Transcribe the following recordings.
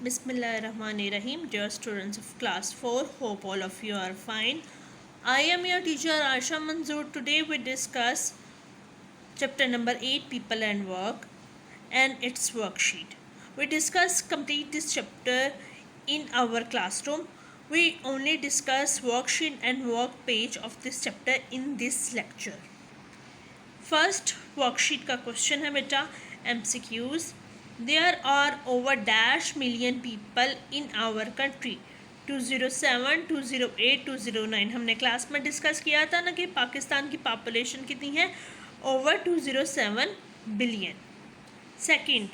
Bismillahirrahmanirrahim. Dear students of class 4, hope all of you are fine. I am your teacher Aisha Manzoor. Today we discuss chapter number 8, People and Work, and its worksheet. We discuss complete this chapter in our classroom. We only discuss worksheet and work page of this chapter in this lecture. First worksheet का question है बेटा MCQs. There are over dash million people in our country 207, 208, 209. हमने class में discuss किया था ना कि पाकिस्तान की पॉपुलेशन कितनी है, over 207 billion. Second,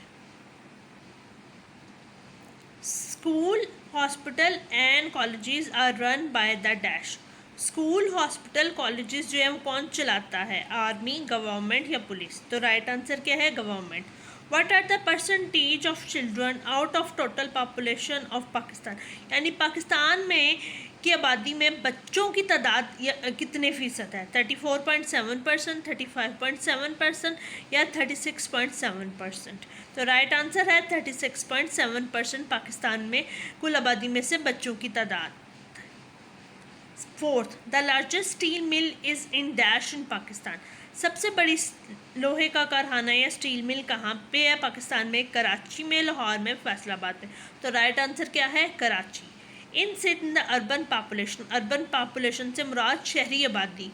school, hospital and colleges are run by the dash. School, hospital, colleges जो है वो कौन चलाता है, आर्मी, गवर्नमेंट या पुलिस. तो राइट आंसर क्या है, government. What are the percentage of children out of total population of Pakistan. यानी पाकिस्तान में की आबादी में बच्चों की तादाद कितने फ़ीसद है, 34.7%, 35.7% या 36.7%. तो राइट आंसर है 36.7% पाकिस्तान में कुल आबादी में से बच्चों की तादाद. Fourth, the largest steel mill is in dash in Pakistan. सबसे बड़ी लोहे का कारखाना या स्टील मिल कहाँ पे है पाकिस्तान में, कराची में, लाहौर में, फैसलाबाद में. तो राइट आंसर क्या है, Karachi. In Sindh the urban population. Urban population से मुराद शहरी आबादी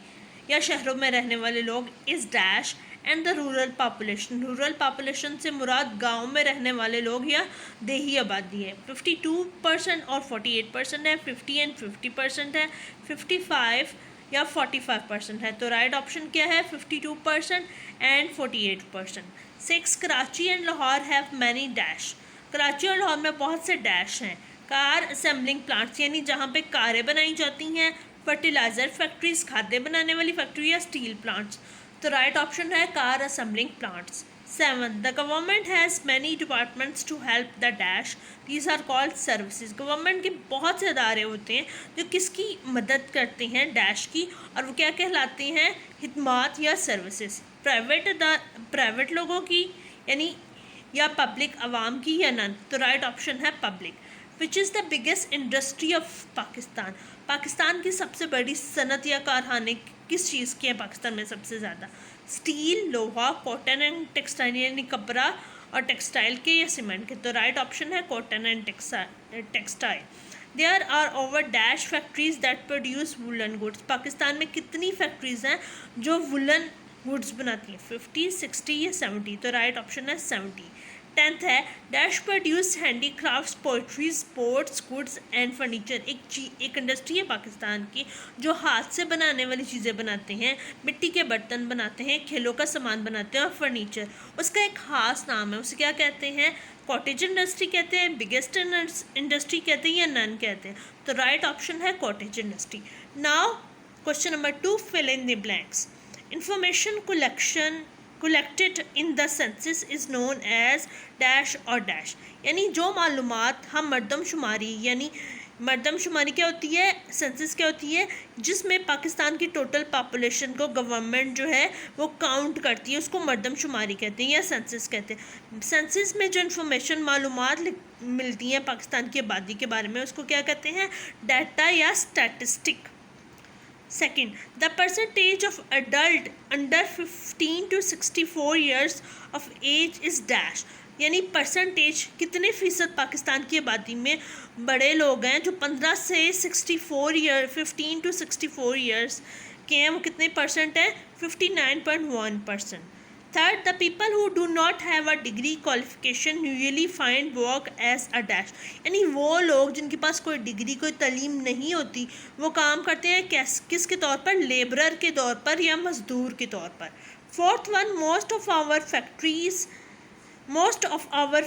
या शहरों में रहने वाले लोग is dash. And the rural population. Rural population से मुराद गांव में रहने वाले लोग या देही आबादी है. 52% और 48% है, 50 एंड 50% है, 55 या 45% है. तो राइट ऑप्शन क्या है, 52% and 48%. 6, Karachi and Lahore have many dash. Karachi और लाहौर में बहुत से डैश हैं. कार असेंबलिंग प्लांट्स, यानी जहाँ पे कारें बनाई जाती हैं, फर्टिलाइज़र फैक्ट्रीज, खाद्य बनाने वाली फैक्ट्री या स्टील प्लांट्स. तो राइट ऑप्शन है car assembling plants. 7, the government has many departments to help the dash. These are called services. Government के बहुत से अदारे होते हैं जो किसकी मदद करते हैं, डैश की, और वो क्या कहलाते हैं, खिदमात या सर्विसेज. प्राइवेट लोगों की यानी या पब्लिक आवाम की या नन. तो राइट ऑप्शन है public. Which is the biggest industry of Pakistan. Pakistan की सबसे बड़ी सनत या कारखाने किस चीज़ के हैं पाकिस्तान में सबसे ज़्यादा, स्टील, लोहा, कॉटन एंड टेक्सटाइल, यानी कपड़ा और टेक्सटाइल के या सीमेंट के. तो राइट ऑप्शन है cotton and textile. There are over dash factories that produce woollen goods. Pakistan में कितनी फैक्ट्रीज हैं जो वुलन गुड्स बनाती हैं, 50, 60 या 70. तो राइट ऑप्शन है 70. 10th है, dash produce handicrafts, poetry, sports goods and furniture. एक इंडस्ट्री है पाकिस्तान की जो हाथ से बनाने वाली चीज़ें बनाते हैं, मिट्टी के बर्तन बनाते हैं, खेलों का सामान बनाते हैं और फर्नीचर. उसका एक ख़ास नाम है, उसे क्या कहते हैं, कॉटेज इंडस्ट्री कहते हैं, बिगेस्ट इंडस्ट्री कहते हैं या नन कहते हैं. तो राइट ऑप्शन है cottage industry. Now question number 2, fill in the blanks. Information collected in the census is known as dash और dash. यानी जो मालूमात हम मरदमशुमारी, यानी मरदमशुमारी क्या होती है, सेंसस क्या होती है, जिसमें पाकिस्तान की टोटल पॉपुलेशन को गवर्नमेंट जो है वो काउंट करती है, उसको मरदमशुमारी कहते हैं या सेंसस कहते हैं. सेंसस में जो इन्फॉर्मेशन मालूमात मिलती हैं पाकिस्तान की आबादी के बारे में, उसको क्या कहते हैं, डाटा या statistic. Second, the percentage of adult under 15 to 64 years of age is dash. यानी परसेंटेज कितने फ़ीसद पाकिस्तान की आबादी में बड़े लोग हैं जो 15 से 15 to 64 ईयर्स के हैं, वो कितने परसेंट है, 59.1%. Third, the people who do not have a degree qualification usually find work as a dash. यानी वो लोग जिनके पास कोई डिग्री, कोई तालीम नहीं होती, वो काम करते हैं किसके तौर पर, लेबरर के तौर पर या मज़दूर के तौर पर. Fourth one, most of our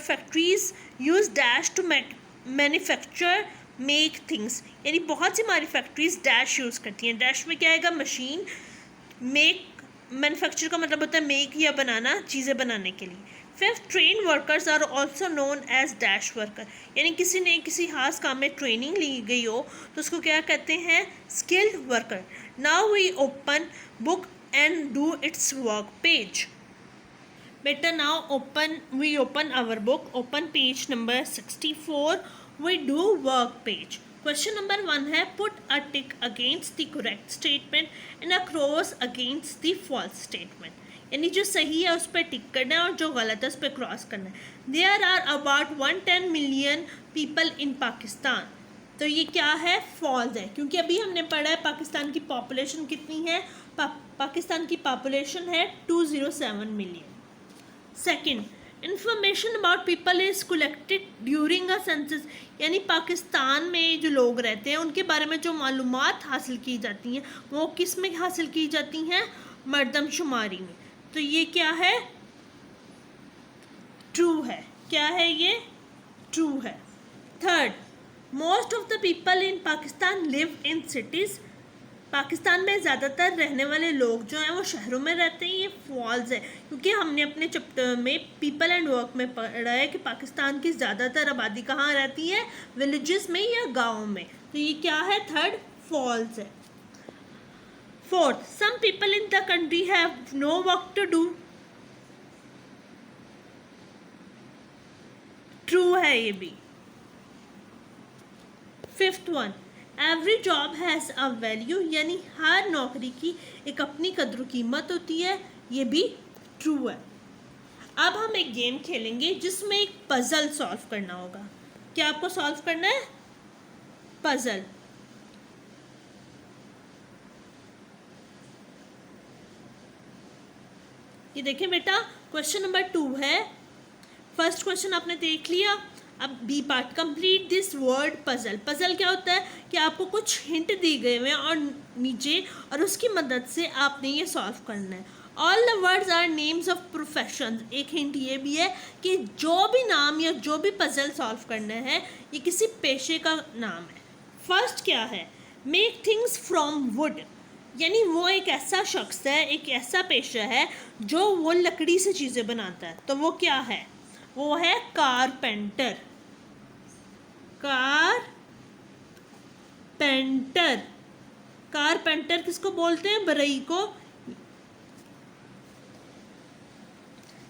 factories use dash to make things. यानी बहुत सी हमारी फैक्ट्रीज डैश यूज़ करती हैं. डैश में क्या आएगा, मशीन. मैन्युफैक्चर का मतलब होता है मेक या बनाना, चीज़ें बनाने के लिए. 5th, train workers are also known as dash worker. यानी किसी ने किसी खास काम में ट्रेनिंग ली गई हो तो उसको क्या कहते हैं, skilled worker. Now we open book and do its work page. Better now we open our book, open page number 64. We do work page. Question number 1 है put a tick against the correct statement and a cross against the false statement. यानी जो सही है उस पर टिक करना है और जो गलत है उस पर क्रॉस करना है. There are about 110 million people in Pakistan. तो ये क्या है, फॉल्स है, क्योंकि अभी हमने पढ़ा है पाकिस्तान की पॉपुलेशन कितनी है. पाकिस्तान की पॉपुलेशन है 207 million. Second, information about people is collected during a census. यानी पाकिस्तान में जो लोग रहते हैं उनके बारे में जो मालूमात हासिल की जाती हैं वो किस में हासिल की जाती हैं, मरदमशुमारी में. तो ये क्या है, ट्रू है. क्या है ये, ट्रू है. Third, most of the people in Pakistan live in cities. Pakistan में ज़्यादातर रहने वाले लोग जो हैं वो शहरों में रहते हैं. ये फॉल्स है, क्योंकि हमने अपने चैप्टर में पीपल एंड वर्क में पढ़ा है कि पाकिस्तान की ज़्यादातर आबादी कहाँ रहती है, विलेजेस में या गाँव में. तो ये क्या है, थर्ड, फॉल्स है. Fourth, some people in the country have no work to do. True है ये भी. Fifth one, every job has a value. यानी हर नौकरी की एक अपनी कद्र कीमत होती है. ये भी ट्रू है. अब हम एक गेम खेलेंगे जिसमें एक पज़ल सॉल्व करना होगा. क्या आपको सॉल्व करना है, पज़ल. ये देखिए बेटा, क्वेश्चन नंबर 2 है. फर्स्ट क्वेश्चन आपने देख लिया. अब B part, complete this word puzzle. Puzzle क्या होता है कि आपको कुछ हिंट दी गए हुए हैं और नीचे, और उसकी मदद से आपने ये सॉल्व करना है. All the words are names of profession. एक हिंट ये भी है कि जो भी नाम या जो भी पज़ल सॉल्व करना है ये किसी पेशे का नाम है. फर्स्ट क्या है, मेक थिंग्स फ्रॉम वुड. यानी वो एक ऐसा शख्स है, एक ऐसा पेशा है जो वो लकड़ी से चीज़ें बनाता है. तो वो क्या है, वो है कारपेंटर. कारपेंटर. कारपेंटर किसको बोलते हैं, बरई को.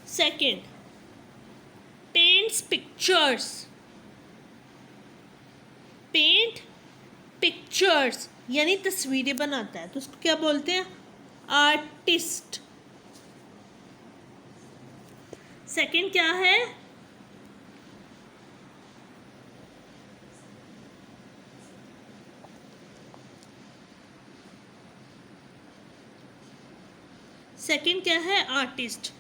Second, paints pictures. Paint pictures यानी तस्वीरें बनाता है, तो उसको क्या बोलते हैं, आर्टिस्ट. सेकंड क्या है, सेकंड क्या है, artist.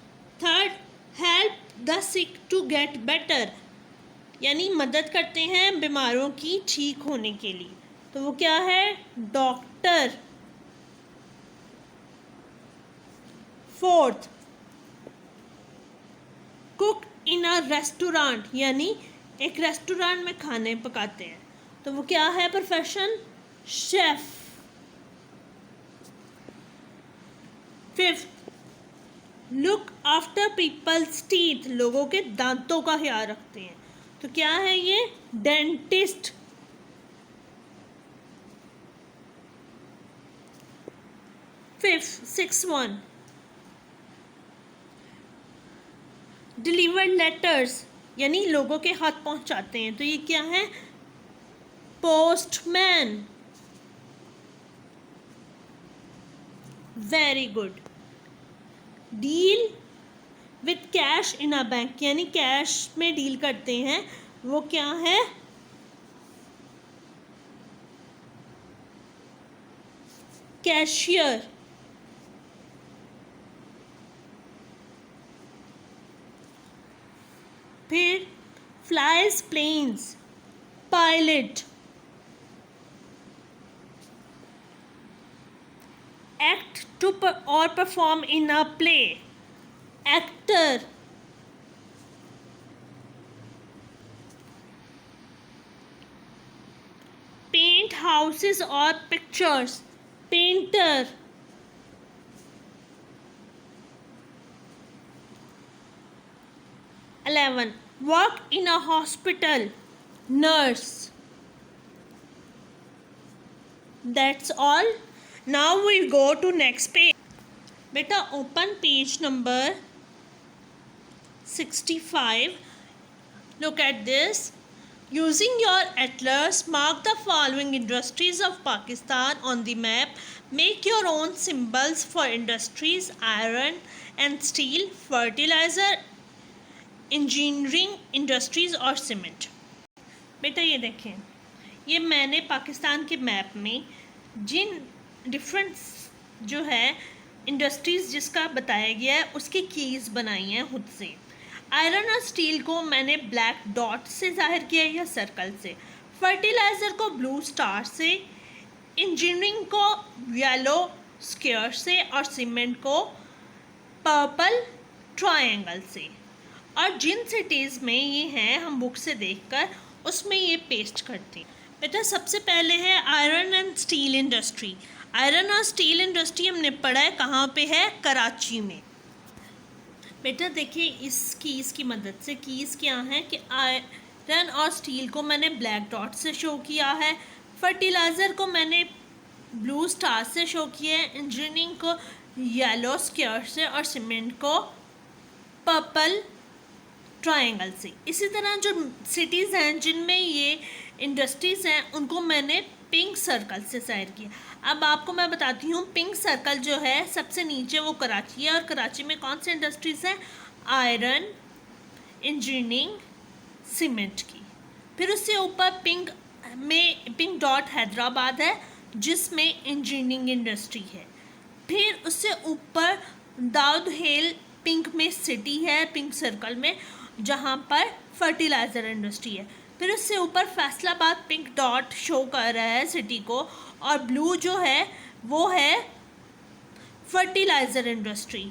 Third, help the sick to get better. यानी मदद करते हैं बीमारों की ठीक होने के लिए. तो वो क्या है, doctor. Fourth, cook in a restaurant. यानी एक रेस्टोरेंट में खाने पकाते हैं. तो वो क्या है, profession, chef. Fifth, look after people's teeth. लोगों के दांतों का ख्याल रखते हैं. तो क्या है ये, dentist. Six one, deliver letters. यानी लोगों के हाथ पहुंचाते हैं. तो ये क्या है, postman. Very good. Deal with cash in a bank. यानी कैश में डील करते हैं, वो क्या है, कैशियर. फिर flies planes, pilot. Act to और perform in a play, actor. Paint houses और pictures, painter. 11, work in a hospital, nurse. That's all. Now we'll go to next page. Beta, open page number 65. Look at this. Using your atlas, mark the following industries of Pakistan on the map. Make your own symbols for industries: iron and steel, fertilizer, engineering industries और cement. बेटा ये देखें, ये मैंने पाकिस्तान के map में जिन different जो है इंडस्ट्रीज़ जिसका बताया गया है उसकी कीज़ बनाई हैं खुद से। आयरन और स्टील को मैंने ब्लैक डॉट से जाहिर किया या सर्कल से, फर्टिलाइज़र को ब्लू स्टार से, इंजीनियरिंग को येलो स्क्वायर से और सीमेंट को पर्पल ट्रायंगल से। और जिन सिटीज़ में ये हैं हम बुक से देखकर उसमें ये पेस्ट करते हैं। बेटा सबसे पहले है iron and steel industry. Iron और स्टील इंडस्ट्री हमने पढ़ा है कहाँ पे है, कराची में। बेटा देखिए इस कीज़ की मदद से, कीज़ क्या है कि आयरन और स्टील को मैंने ब्लैक डॉट से शो किया है, फर्टिलाइज़र को मैंने ब्लू स्टार से शो किया है, इंजीनियरिंग को येलो स्क्वायर से और सीमेंट को पर्पल ट्रायंगल से। इसी तरह जो सिटीज़ हैं जिनमें ये इंडस्ट्रीज़ हैं उनको मैंने पिंक सर्कल से जाहिर किया। अब आपको मैं बताती हूँ, पिंक सर्कल जो है सबसे नीचे वो कराची है, और कराची में कौन सी इंडस्ट्रीज़ हैं, आयरन, इंजीनियरिंग, सीमेंट की। फिर उससे ऊपर पिंक डॉट हैदराबाद है जिसमें इंजीनियरिंग इंडस्ट्री है। फिर उससे ऊपर दाऊद हेल पिंक में सिटी है, पिंक सर्कल में, जहाँ पर फर्टिलाइज़र इंडस्ट्री है। फिर उससे ऊपर फैसलाबाद पिंक डॉट शो कर रहा है सिटी को, और ब्लू जो है वो है फर्टिलाइज़र इंडस्ट्री।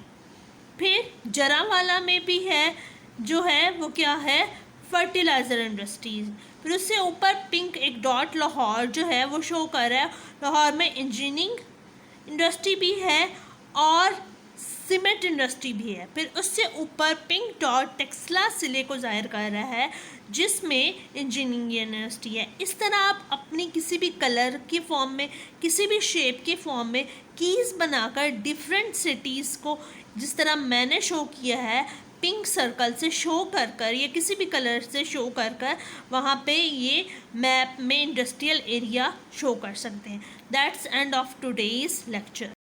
फिर जरावाला में भी है जो है वो क्या है, फर्टिलाइज़र इंडस्ट्रीज। फिर उससे ऊपर पिंक एक डॉट लाहौर जो है वो शो कर रहा है, लाहौर में इंजीनियरिंग इंडस्ट्री भी है और सीमेंट इंडस्ट्री भी है। फिर उससे ऊपर पिंक डॉट टेक्सला सिले को जाहिर कर रहा है जिसमें इंजीनियरिंग यूनिवर्सिटी है। इस तरह आप अपनी किसी भी कलर की फॉर्म में, किसी भी शेप के फॉर्म में कीज़ बनाकर डिफरेंट सिटीज़ को जिस तरह मैंने शो किया है पिंक सर्कल से शो कर कर या किसी भी कलर से शो कर कर वहाँ पे ये मैप में इंडस्ट्रियल एरिया शो कर सकते हैं। That's end of today's lecture.